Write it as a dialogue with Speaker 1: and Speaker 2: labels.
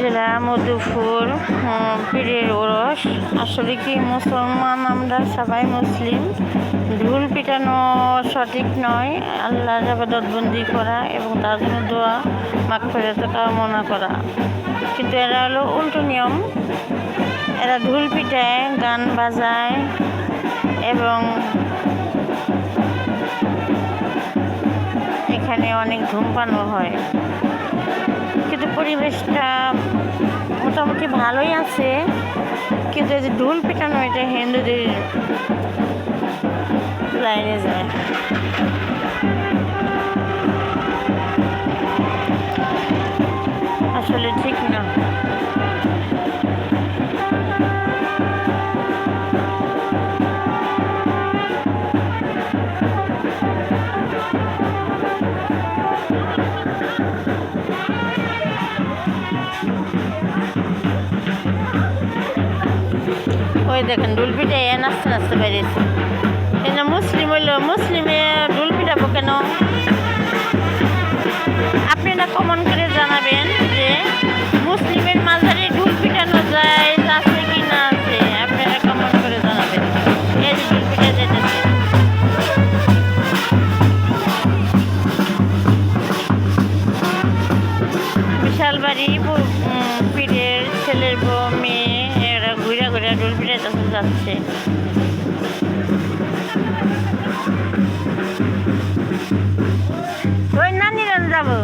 Speaker 1: জেলা মধুপুর পীরের ওরস। আসলে কি মুসলমান আমরা সবাই মুসলিম, ঢুল পিটানো সঠিক নয়। আল্লাহর ইবাদতবন্দি করা এবং তার জন্য দোয়া মাগফিরাত কামনা করা, কিন্তু এরা হলো উল্টো নিয়ম। এরা ঢুল পিটায়, গান বাজায় এবং এখানে অনেক ধূমপানও হয়, কিন্তু পরিবেশটা মোটামুটি ভালোই আছে। কিন্তু এই যে ঢোল পিটানো, এটা হিন্দুদের লাইনে যায়। আসলে ঠিক না। ওই দেখেন ঢোল পিটাই নাচতে নাচতে বেরিয়েছে। এই না মুসলিম হইলো, মুসলিমে ঢোল পিটাবো কেন? আপনারা কমেন্ট করে জানাবেন যে মুসলিমের মাঝারে ঢোল পিটানো যায় আছে কি না আছে। আপনারা কমেন্ট করে জানাবেন। এই যে ঢোল পিটা যেতেছে, বিশাল বাড়ি পীরের ছেলের বউ মেয়ে, এরা ঘুরে ঘুরে ঢোল পিটাইতে যাচ্ছে। ওই নানিরান যাবো।